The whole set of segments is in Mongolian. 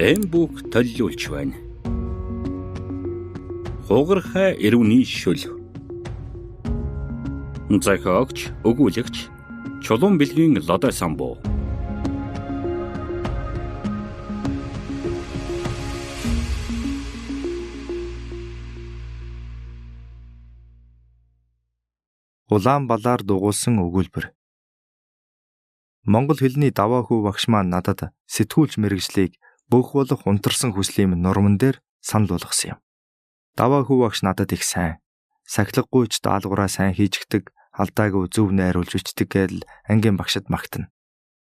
Бэмбүк төлөвлөж байна. Хугархай эрүүний шүл. Зохиогч, өгүүлэгч Чулуун бэлгийн Лодой Самбуу. Улаанбалаар дугуулсан өгүүлбэр. Монгол хэлний даваа хүү багш маань надад сэтгүүлч мэргэжлийг бүх болох унтарсан хүслийн нурман дээр санал болгосон юм. Даваа хүү багш надад их сайн, сахилгагүйч даалгавраа сайн хийжигдэг, алдаагүй зөв найруулж бичдэг гэдэл ангийн багшид магтана.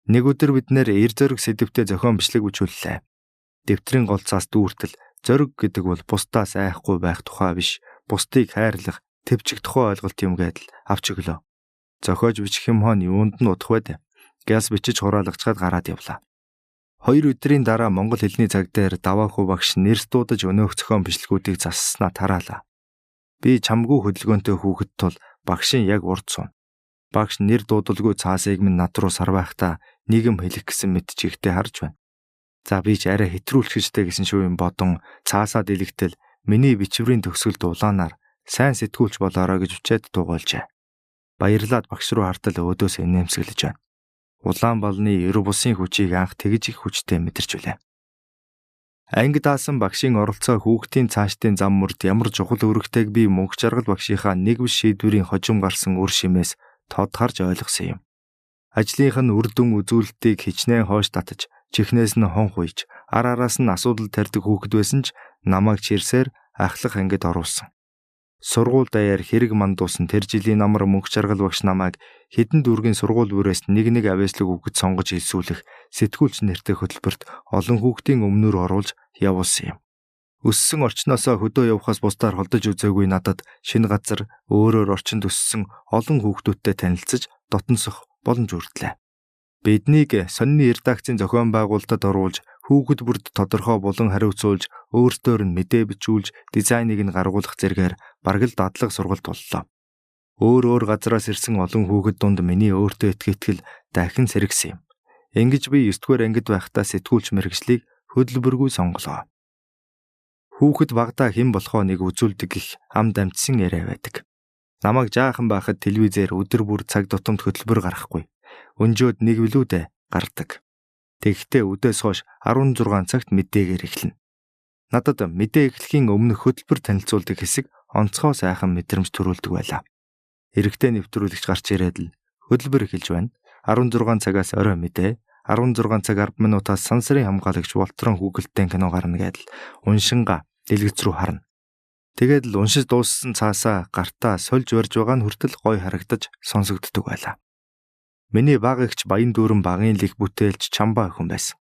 Нэг өдөр бид нэр эр зориг сэдвтэ зохион бичлэг бичүүллээ. Дэвтрийн голцоос дүүртэл зориг гэдэг бол бусдаас айхгүй байх тухай биш, бусдыг хайрлах, төвчих тухай ойлголт юм гэдэл авч өглөө. Зохиож бичих юм хон юунд нь удах вэ? Гяс бичиж хураалагчаад гараад явлаа. 2 өдрийн дараа монгол хэлний цаг дээр даваа хүү багш нэрс дуудаж өнөөх зохион бичлэгүүдийг засснаа тараалаа. Би чамгүй хөдөлгөөнтэй хүүхэд тул багшийн яг урд суун. Багш нэр дуудалгүй цаасыг минь над руу сарвайхтаа нийгэм хэлэх гэсэн мэт чигтээ харж байна. За би ч арай хэтрүүлчихтэй гэсэн шүү юм бодон цаасаа дэлгэтэл миний бичвэрийн төгсгөлд улаанаар сайн сэтгүүлч болоорой гэж үчээд дугуйлжээ. Баярлаад багш руу хартал өөдөөс инээмсэглэж байна. Улаанбалны эр бусын хүчийг анх тэгж их хүчтэй мэдэрч үлээ. Анги даасан багшийн оролцоо хүүхдийн цаашдын зам мөрд ямар чухал үүрэгтэйг би мөнх жаргал багшийнхаа нэг биш шийдвэрийн хожим гарсан үр шимээс тодхарж ойлгосон юм. Ажлынх нь үр дүн үзүүлэлтийг хичнээн хойш татаж, чихнээс нь хон хуйж, ар араас нь асуудал тарьдаг хүүхэд байсан ч намайг чирсээр ахлах ангид оруулсан. Сургууль даяар хэрэг мандуусан тэр жилийн намар мөнх жаргал багш намайг хэдэн дүүргийн сургууль бүрээс нэг авьяаслаг хүүхэд сонгож хэлсүүлэх сэтгүүлч нэртэй хөтөлбөрт олон хүүхдийн өмнөр оруулж явуулсан юм. Өссөн орчноосоо хөдөө явахаас бусдаар холдож үзээгүй надад шинэ газар, өөрөөр орчинд өссөн олон хүүхдүүдтэй танилцж дотносох боломж өртлээ. Биднийг сонины редакцийн зохион байгуулалтад оруулж хүүхэд бүрд тодорхой булан хариуцуулж өөртөөр нь мэдээ бичүүлж дизайныг нь гаргуулах зэргээр бараг л дадлаг сургалт боллоо. Өөр газараас ирсэн олон хүүхэд дунд миний өөртөө итгэл дахин сэргсэн юм. Ингэж би 9-р ангид байхдаа сэтгүүлч мэргэжлийг хөдөлбөргүй сонголоо. Хүүхэд багадаа хэн болохоо нэг үзүүлдэг их ам дамжсан яриа байдаг. Намайг жаахан байхад телевизээр өдөр бүр цаг тутамд хөтөлбөр гаргахгүй. Өнжөөд нэг билүүдэ гардаг. Тэгэхдээ өдөөс хойш 16 цагт мэдээгээр эхэлнэ. Надад мэдээ эхлэхийн өмнөх хөтөлбөр танилцуулдаг хэсэг онцгой сайхан мэдрэмж төрүүлдэг байлаа. Эрэгтэй нэвтрүүлэгч гарч ирээд л хөтөлбөр эхэлж байна. 16 цагаас орой мэдээ, 16 цаг 10 минутаас сансрын хамгаалагч Волтрон хүүгэлтийн кино гарна гэдэл уншингаа дэлгэц рүү харна. Тэгээд л уншиж дууссан цаасаа гартаа сольж барьж байгаа нь хүртэл гой харагдаж сонсогддог байлаа. Миний баг эгч Баян дүүрэн багын лиг бүтээлч Чамбаа охин байсан.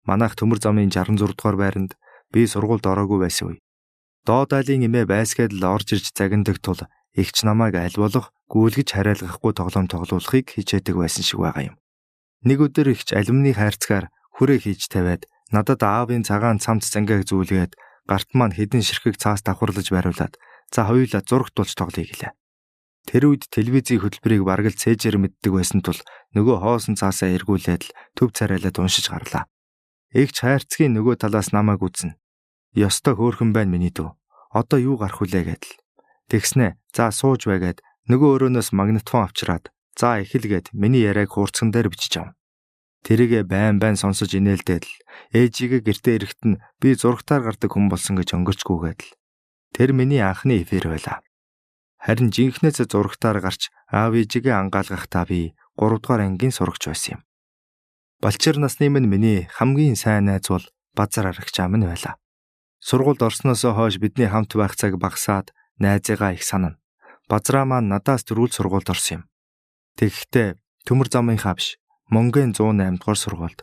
Манайх Төмөр замын 66 дугаар байранд би сургуульд ороогүй байсан үе. Доод айлын эмээ байсгээд л орж ирж загиндаг тул эгч намайг аль болох гүйлгэж хараалгахгүй тоглоом тоглуулахыг хичээдэг байсан шиг байгаа юм. Нэг өдөр эгч алюмины хайрцгаар хүрээ хийж тавиад надад аавын цагаан цамц зангааг зүүлгээд гарт маань хэдэн ширхэг цаас давхарлаж бариулаад за хоёулаа зурагт болж тоглоё гэлээ. Тэр үед телевизийн хөтөлбөрийг бараг л цээжээр мэддэг байсан тул нөгөө хоосон цаасаа эргүүлээд л төв царайлаад уншиж гарлаа. Эгч хайрцгийн нөгөө талаас намайг үзнэ. Ёстой хөөрхөн байна миний дүү. Одоо юу гарах вүлээ гэдэл. Тэгснэ. За сууж байгаад нөгөө өрөөнөөс магнитофон авчираад за эхэлгээд миний яриаг хуурцсан дээр бичиж ав. Тэрийгэ байн сонсож инээлдээд л ээжигээ гэртээ ирэхэд нь би зурагтаар гардаг хүн болсон гэж өнгөрчгүйгээд л. Тэр миний анхны эфир байлаа. Харин жинхнээс зурагтаар гарч аав ээжигээ ангаалгахдаа би 3 дугаар ангийн сурагч байсан юм. Балчир насны миний хамгийн сайн найз бол Базар Арагчаа минь байлаа. Сургуульд орсноос хойш бидний хамт байх цаг багасаад найзыгаа их санана. Базраа маань надаас дөрвөл сургуульд орсон юм. Тэгэхдээ Төмөр замынхаа биш, Монгийн 108 дугаар сургуульд.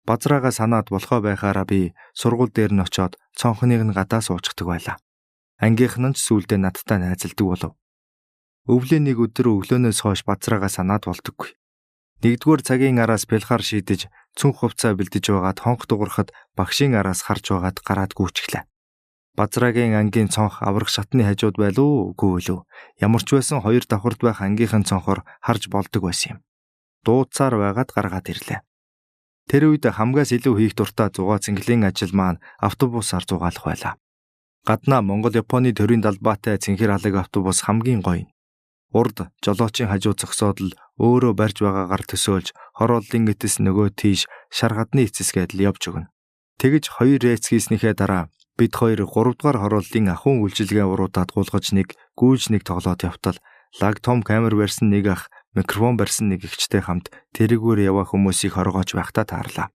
Базраагаа санаад болохоо байхаараа би сургууль дээр нь очиод цонхныг нь гадаа суучдаг байлаа. Ангийнхан нь ч сүүлдээ надтай найзалдаг болов. Өвлийн нэг өдөр өглөөнөөс хойш Базраагаа санаад болдоггүй. Нэгдүгээр цагийн араас бэлхаар шийдэж цүнх хувцаа бэлдэж байгаад хонх дуурахад багшийн араас харж байгаад гараад гүйчихлээ. Базраагийн ангийн цонх аврах шатны хажууд байлуу үгүй юу? Ямар ч байсан 2 давхард байх ангийнхан цонхоор харж болдог байсан юм. Дуудсаар байгаад гаргаад ирлээ. Тэр үед хамгаас илүү хийх дуртай зугаа цэнгэлийн ажил маань автобусаар зугаалах байлаа. Гаднаа Монгол-Японы төрийн далбаатай цэнхэр халаг автобус хамгийн гоё. Урд жолоочийн хажуу зогсоод л өөрөө барьж байгаагаар төсөөлж хорооллын этэс нөгөө тийш шар гадны эцэсгээд л явж өгнө. Тэгж 2 рейс хийснийхээ дараа бид хоёр 3 дугаар хорооллын ахуйн үйлчилгээ уруудаад гулгаж нэг гүйж нэг тоглоод явтал лаг том камер барьсан нэг ах микрофон барьсан нэг эгчтэй хамт тэрэгүүр яваа хүмүүсийг хоргоож байхдаа таарлаа.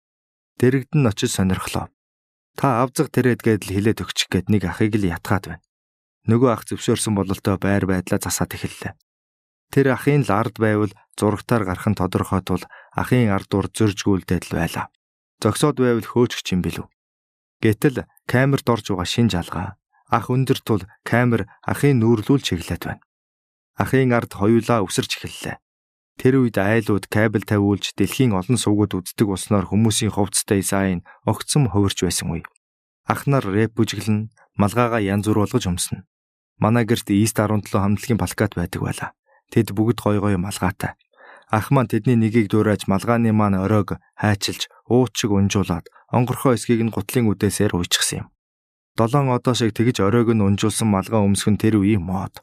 Дэрэгдэн очиж сонирхлоо. Та авзаг тэрэдгээд л хилээд өгчих гээд нэг ахыг л ятгаад байна. Нөгөө ах зөвшөөрсөн бололтой байр байдлаа засаад эхэллээ. Тэр ахын л ард байвал зурагтаар гарах нь тодорхой тул ахын ард дур зөржгүүлдээд л байлаа. Зогсоод байвал хөөчгч юм билүү. Гэтэл камерт орж байгаа шин жалгаа. Ах өндөр тул камер ахын нүүрлүүл чиглээд байна. Ахын ард хоёулаа өсөрч эхэллээ. Тэр үед айлууд кабель тавиулж дэлхийн олон сувгууд үздэг болсноор хүмүүсийн хувцастай сайн огцом хувирч байсан үе. Ах нар рэп бүжиглэн малгайгаа янз бүр болгож өмснө. Манай гэрт East 17 хамтлагийн плакат байдаг байлаа. Тэд бүгд гой гой малгайтай. Ах маань тэдний нэгийг дуурайж малгайны маань оройг хайчилж уучиг унжуулад онгорхоо эсгийг нь гутлын үдээсээр уйчихсан юм. 7 одоо шиг тэгж оройг нь унжуулсан малгай өмсгөн тэр үеийн мод.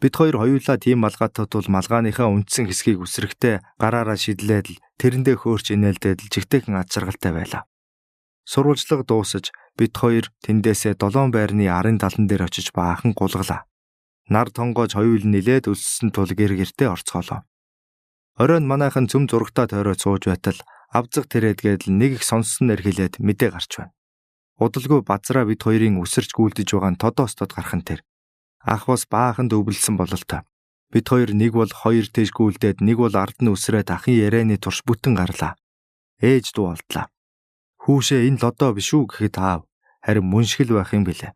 Бид хоёр хоёулаа тийм малгайтай тул малгайныхаа үндсэн хэсгийг үсрэхтэй гараараа шидлээд л тэрэндээ хөөрч инээлдээд л жигтэйхэн ад жаргалтай байлаа. Сурвалжлага дуусаж бид хоёр тэндээсээ 7 байрны арын талан дээр очиж баахан гулглаа. Нар тонгоож хоёул нилээд өлссөн тул гэр гертэ орцгоолоо. Оройн манайхан цөм зурагтаа тойроод сууж байтал авзаг тэрэдгээд л нэг их сонссноор хэлээд мэдээ гарч байна. Удалгүй базраа бид хоёрын үсэрч гүйлдэж байгаа нь тодоостод гарах нь тэр. Ах бас баахан дөвлөсөн бололтой. Бид хоёр нэг бол хоёр тийш гүйлдээд нэг бол ард нь үсрээд ахын ярианы турш бүтэн гарлаа. Ээж дуу алдлаа. Хүүшээ энэ лодоо биш үү гэхэд аав харин мөншгөл байх юм билээ.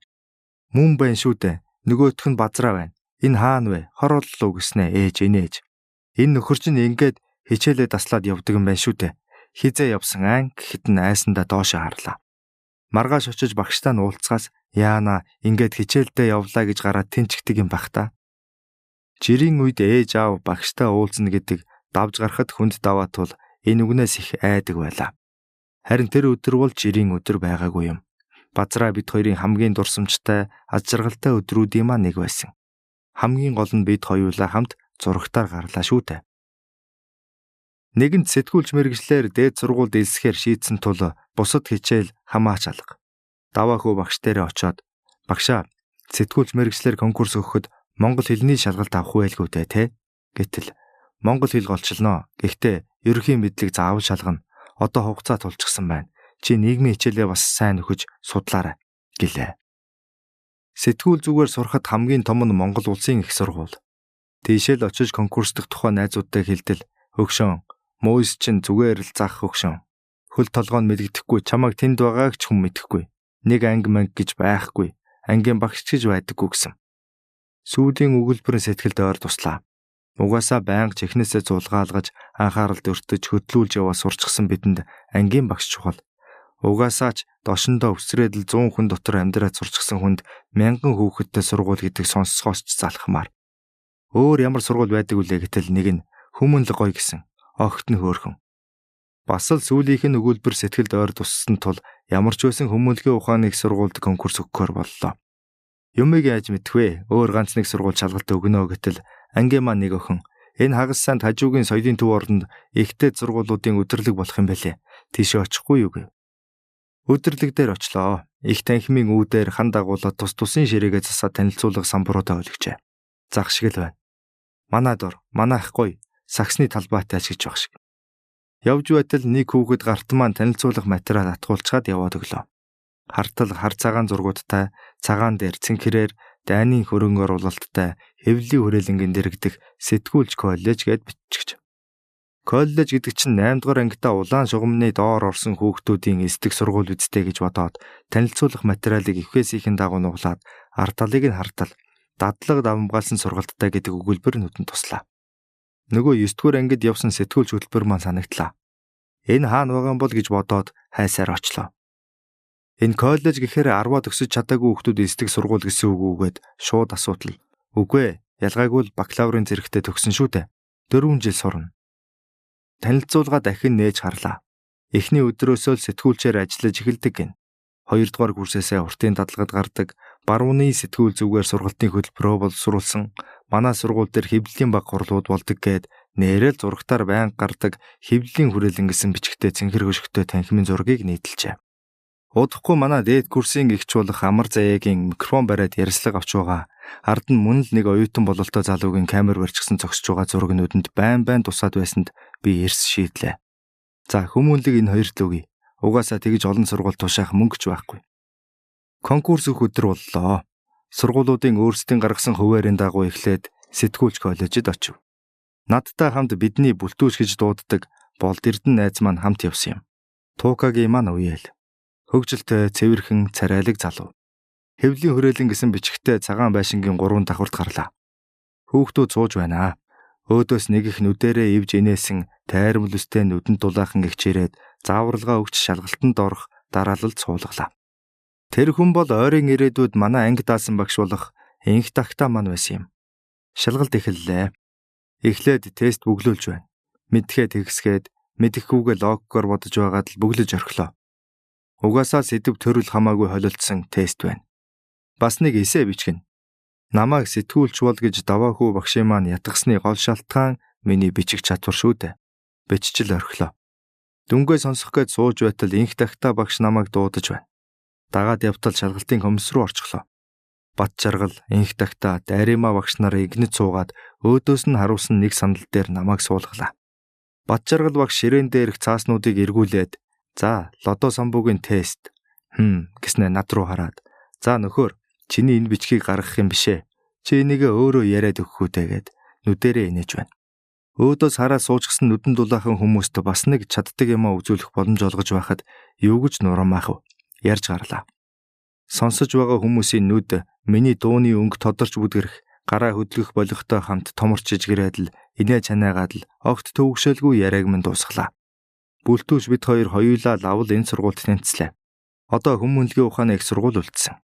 Мөн байна шүү дээ. Нөгөөх нь базраа байна. Энэ хаана вэ? Хорооллоо гэснэ ээж энээж. Энэ нөхөр чинь ингээд хичээлээ таслаад явдаг юм байна шүү дээ. Хизээ явсан айн гэхэд нь айсандаа доошоо харлаа. Маргааш очиж багштай нь уулзгаас яана ингээд хичээлдээ явлаа гэж гараад тэнцэгдэг юм бах та. Жирийн үед ээж аав багштай уулзна гэдэг давж гарахад хүнд даваа тул энэ үгнээс их айдаг байлаа. Харин тэр өдөр бол жирийн өдөр байгаагүй юм. Базраа бид хоёрын хамгийн дурсамжтай аз жаргалтай өдрүүдийн маань нэг байсан. Хамгийн гол нь бид хоёулаа хамт зурагтаар гарлаа шүү дээ. Нэгэнд сэтгүүлч мэргэжлэр дээд сургуульд элсэхээр шийдсэн тул бусад хичээл хамаач алга. Даваа хүү багш дээрээ очоод багшаа сэтгүүлч мэргэжлэр конкурс өгөхөд монгол хэлний шалгалт авах байлгүй дээ те гэтэл монгол хэл голчлноо. Гэхдээ ерөнхий мэдлэг заавал шалгана. Одоо хугацаа тулчихсан байна. Чи нийгмийн хичээлээ бас сайн нөхөж судлаарай гэлээ. Сэтгүүл зүгээр сурахад хамгийн том нь Монгол улсын их сургууль. Тийшээ л очиж конкурс дэх тухай найзуудтай хэлдэл өгшөн мөс чин зүгээр л заах өгшөн. Хөл толгоо нь мэддэхгүй чамайг тэнд байгааг ч хүн мэдэхгүй. Нэг анги манг гэж байхгүй. Ангийн багш гэж байдаггүй гэсэн. Сүүлийн өгүүлбэрийн сэтгэлд ойр туслаа. Угаасаа байнга чихнээсээ зулгаалгаж анхааралд өртөж хөдлүүлж яваа сурчсан бидэнд ангийн багш чухал. Угаасаа ч дошондоо өсрээд л 100 хүн дотор амьдраад сурчсан хүнд 1000 хүүхэдтэй сургууль гэдэг сонсгоос ч залхмаар. Өөр ямар сургууль байдаг үлээ гэтэл нэг нь хүмүүн л гоё гэсэн. Огт нь хөөрхөн. Бас л сүүлийнх нь өгүүлбэр сэтгэлд ойр туссан тул ямар ч байсан хүмүүнлэгийн ухааны их сургуульд конкурс өгөхөөр боллоо. Юмыг яаж мэдвэ? Өөр ганц нэг сургууль шалгалт өгнө гэтэл ангийн маань нэг охин энэ хагас санд хажуугийн соёлын төв оронд ихтэй сургуулиудын өдрлөг болох юм байлээ. Тийш очихгүй юу гэв. Өдрлөг дээр очлоо. Их танхимын үүдээр хан дагуулад тус тусын ширээгээ засаад танилцуулга самбаруудаа өлгчээ. Зах шиг л байна. Манай дор, манай ах гоё, саксны талбайтай ашигч баг шиг. Явж байтал нэг хүүхэд гарт маань танилцуулах материал атгуулчаад яваад өглөө. Хартал хар цагаан зургуудтай, цагаан дээр цэнхрээр дайны хөрөнгө оруулалттай хэвлэлийн хүрээлэнгийн дэрэгдэх сэтгүүлч коллеж гэд бичигч. Коллеж гэдэг чинь 8 дугаар ангита улаан шугамны доор орсон хүүхдүүдийн эсдэг сургууль үсттэй гэж бодоод танилцуулах материалыг ихвээсийнхэн дагуу нуглаад ард талыг нь хартал дадлаг давмгаалсан сургалттай гэдэг өгүүлбэр нүдэнд туслаа. Нөгөө 9 дугаар ангид явсан сэтгүүлч хөтөлбөр маань санагдлаа. Энэ хаана байгаа юм бол гэж бодоод хайсаар очлоо. Энэ коллеж гэхээр 10-аад өсөж чадаагүй хүүхдүүд эсдэг сургууль гэсэн үг үгээд шууд асуудал. Үгүй ээ, ялгаагүй л бакалаврын зэрэгтээ төгсөн шүү дээ. 4 жил сурна. Танилцуулга дахин нээж харлаа. Эхний өдрөөсөө л сэтгүүлчээр ажиллаж эхэлдэг гин. 2 дугаар курсээсээ уртын дадлагад гардаг, барууны сэтгүүл зүгээр сургалтын хөтөлбөрөө боловсруулсан, манай сургууль дээр хэвлэлийн баг хурлууд болдог гэд нэрэл зурагтаар байнга гардаг хэвлэлийн хүрээлэн гэсэн бичгтээ цэнхэр хөшгөтэй танхимын зургийг нийтэлжээ. Удахгүй манай дээд курсын эгч болох Амар Заяагийн микрофон бариад ярьслага авч байгаа. Ард нь мөн л нэг оюутан бололтой залуугийн камер барьчихсан зогсож байгаа зураг нүдэнд байн тусаад байсанд би эрс шийдлээ. За хүмүүнлэг энэ хоёрт л үгүй. Угаасаа тэгж олон сургууль тушаах мөнгөч байхгүй. Конкурс өгөх өдөр боллоо. Сургуулиудын өөрсдийн гаргасан хуваарийн дагуу эхлээд сэтгүүлч коллежид очив. Надтай хамт бидний бүлтүүч гэж дууддаг Болд Эрдэнэ найз маань хамт явсан юм. Туукагийн маань уяал. Хөгжилтэй, цэвэрхэн, царайлаг залуу. Хэвлийн хүрээлэн гэсэн бичгтээ цагаан байшингийн 3 давхурд гарлаа. Хүүхдүүд сууж байна. Өөдөөс нэг их нүдэрээ ивж инээсэн тайрмал өстэй нүдэнд дулаахан гихчирээд зааварлагаа өгч шалгалтанд орох дараалалд суулгалаа. Тэр хүн бол ойрын ирээдүйд манай анги даасан багш болох инх тагтаа маань байсан юм. Шалгалт эхэллээ. Эхлээд тест бүглүүлж байна. Мэдхээ тэгсгээд мэдэхгүйгээ логикоор бодож байгаад л бүглэж орхилоо. Угаасаа сэдв төрөл хамаагүй холилдсон тест байна. Бас нэг эсэ бичгэн. Намайг сэтгүүлч бол гэж даваахүү багшийн маань ятгахсны гол шалтгаан миний бичих чадвар шүү дээ. Биччихэл орхилоо. Дүнгээ сонсох гэж сууж байтал инх тагтаа багш намайг дуудаж байна. Дагаад явтал шалгалтын комисс руу орчихлоо. Бат жаргал, инх тагтаа, дайрыма багш нар игнэд суугаад өөдөөс нь харуулсан нэг сандал дээр намайг суулгалаа. Бат жаргал багш ширээн дээрх цааснуудыг эргүүлээд "За, лодо самбуугийн тест" гэснээр над руу хараад "За нөхөр, чиний энэ бичгийг гаргах юм бишээ. Чи энийгээ өөрөө яриад өгөх үү гэд нүдэрээ инээж байна. Өөдөөс хараа суучгсан нүдэн дулаахан хүмүүст бас нэг чаддаг юмаа үзүүлэх боломж олгож байхад юу гэж нурамаах вэ? Ярьж гарлаа. Сонсож байгаа хүмүүсийн нүд миний дууны өнгө тодорч бүдгэрэх, гараа хөдлөх болгохтой хамт томорч ижгэрээд л инээ чанаагаад л огт төвөгшөөлгүй яриаг минь дуусглаа. Бүлтүүч бид хоёр хоёулаа лавл энэ сургуульд тэнцлээ. Одоо хүмүүнлэгийн ухааны их сургууль үлдсэн.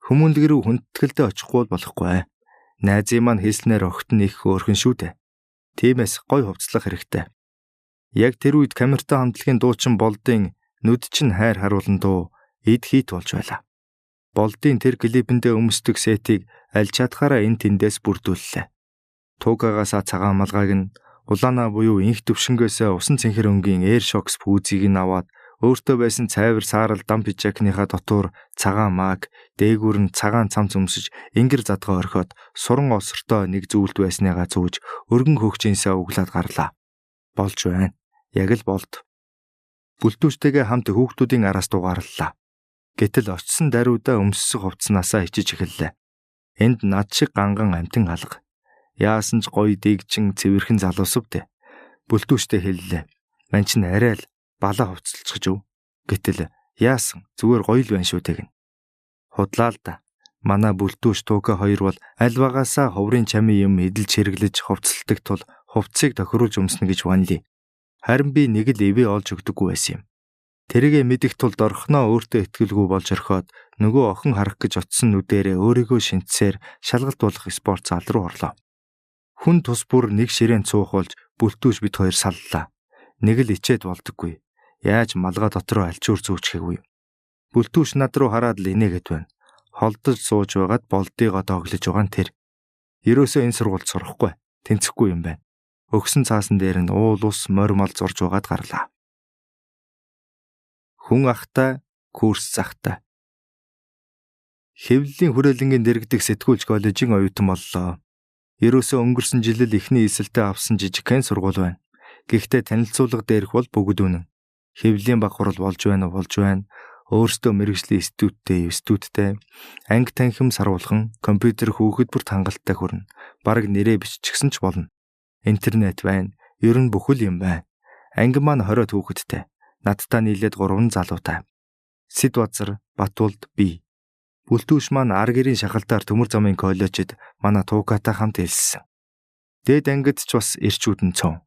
Хүмүүнлэг рүү хүндэтгэлтэй очихгүй болохгүй. Найзын маань хэлснээр огт нь их хөөрхөн шүү дээ. Тиймээс гой хувцлах хэрэгтэй. Яг тэр үед камертай хамтлагийн дуучин Болдын "Нүд чинь хайр харуулан дуу" эд хийт болж байлаа. Болдын тэр клипэндээ өмсдөг сетийг аль чадхаараа энэ тэндээс бүрдүүллээ. Туукагаасаа цагаан малгайг нь, улаанаа буюу инх төвшнгөөсөө усан цэнхэр өнгийн Air-Shox пүүзийг нь аваад өөртөө байсан цайвар саарал дам пижакныхаа дотор цагаан маг, дээгүүр нь цагаан цамц өмсөж ингэр задгаа орхиод суран осортой нэг зүйлд байсныгаа зүүж өргөн хөгчинсээ углаад гарлаа. Болж байна. Яг л болд. Бүлтүүчтэйгээ хамт хүүхдүүдийн араас дугаарлаа. Гэтэл очсон даруйдаа өмссөн хувцснаасаа ичиж эхэллээ. Энд над шиг ганган амтан алга. Яасан ч гоё дэгчин цэвэрхэн залуусв дээ. Бүлтүүчтэй хэллээ. Ман ч арай л балаа хувцалцгаж өв. Гэтэл яасан зүгээр гоё л байна шүү тэгнэ. Худлаа л да. Манай бүлтүүч Туука хоёр бол аль багаасаа ховрын чамын юм эдэлж хэрэглэж хувцалдаг тул хувцсыг тохируулж өмснө гэж ванли. Харин би нэг л ивэ олж өгдөггүй байсан юм. Тэрийгэ мэдэх тулд орхноо өөртөө итгэлгүй болж орхиод нөгөө охин харах гэж очсон нүдэрээ өөрийгөө шинтсээр шалгалт болох спорт зал руу орлоо. Хүн тус бүр нэг ширээн цуухулж бүлтүүч бид хоёр саллаа. Нэг л ичээд болдоггүй. Яаж малгай дотроо альчуур зүүчгээгүй. Бүлтүүч над руу хараад л инээгээд байна. Холдож сууж байгаад Болдыгоо дооглож байгаа нь тэр. Ерөөсөө энэ сургуульд сурахгүй, тэнцэхгүй юм байна. Өгсөн цаасан дээр нь уул ус морь мал зурж байгаад гарлаа. Хүн ахтай, курс захтай. Хэвлэлийн хүрээлэнгийн дэргэдэг сэтгүүлч коллежийн оюутан боллоо. Ерөөсөө өнгөрсөн жилэл эхний эсэлтэд авсан жижигхэн сургууль байна. Гэхдээ танилцуулга дээрх бол бүгд үнэн. Хэвлэлийн баг хурал болж байна. Өөртөө мэргэжлийн студенттэй, анги танхим саруулхан, компьютер хүүхэд бүрт хангалттай хүрнэ. Бараг нэрээ биччихсэн ч болно. Интернет байна. Ер нь бүхэл юм байна. Анги маань 20 хүүхэдтэй. Надтай нийлээд 3 залуутай. Сэд Базар, Батуулд би. Бүлтүүч маань ар гэрийн шахалтаар Төмөр замын коллежид манай Туукатай хамт хэлсэн. Дээд ангид ч бас ирчүүд нь цон.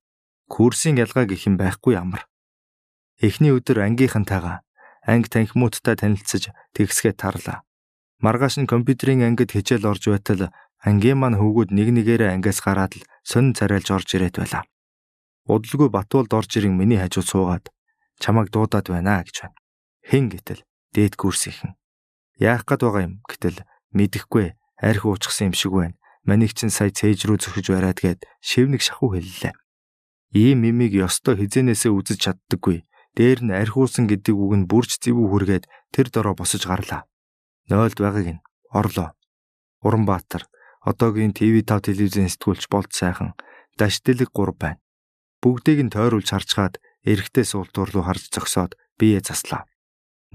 Курсын ялгаа гэх юм байхгүй амар. Эхний өдөр ангийнхантайгаа анги танхимуудтай танилцаж тэгсгээ тарлаа. Маргааш нь компьютерийн ангид хичээл орж байтал ангийн маань хөвгүүд нэг нэгээрээ ангиас гараад л сонин царайлж орж ирээд байлаа. Удалгүй Батуулд орж ирэн миний хажууд суугаад чамайг дуудаад байна гэж байна. Хэн гэтэл дээд гүрсийнхэн. Яах гээд байгаа юм гэтэл мэдэхгүй, арх уучсан юм шиг байна. Манийг чинь сая цээж рүү зөхиж бариад гээд шивнэг шахуу хэллээ. Ийм мимиг ёстой хизэнээсээ үзэж чаддаггүй. Дээр нь архиусан гэдэг үг нь бүрч зэвүү хүргээд тэр дороо босож гарлаа. 0-д байгааг нь орлоо. Уранбаатар одоогийн TV5 телевизэн сэтгүүлч болт сайхан Даштилэг 3 байна. Бүгдийг нь тойруулж харцгаад эрэгтэй суултуур руу харж зогсоод биеэ заслаа.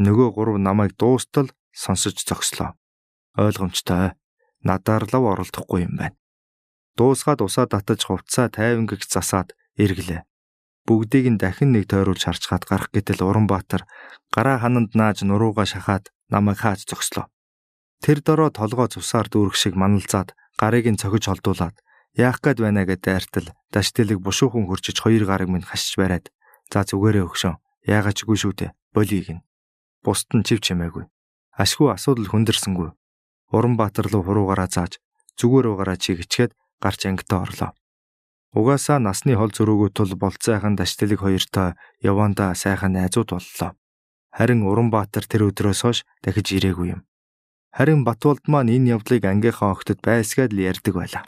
Нөгөө 3 намайг дуустал сонсож зогслоо. Ойлгомжтой. Надаар лав оролдохгүй юм байна. Дуусгаад усаа татаж хувцаа тайвангагч засаад эргэлээ. Бүгдийг нь дахин нэг тойруулж харцгаад гарах гэтэл Уранбаатар гараа хананд нааж нуруугаа шахаад намайг хааж зогслоо. Тэр дороо толгой цусаар дүүрэх шиг маналзаад гарыг нь цохиж холдуулаад яах гээд байна гэдэг айртал Даштилэг бушуухан хурчиж 2 гарыг минь хашиж бариад за зүгээрээ өгшөө. Яагаад ч үгүй шүү дээ. Болийг нь. Бусд нь чив чимээгүй. Ашгүй асуудал хүндэрсэнгүй. Уранбаатар руу хуруугаараа зааж зүгээр угаараа чи гिचгээд гарч ангитаа орлоо. Угаасаа насны хол зөрөөгөө тул болцайхан Даштилэг хоёртой явандаа сайхан найзууд боллоо. Харин Уранбаатар тэр өдрөөс хойш дахиж ирээгүй юм. Харин Батболд маань энэ явдлыг ангийнхаа охидод байсгаад л ярьдаг байлаа.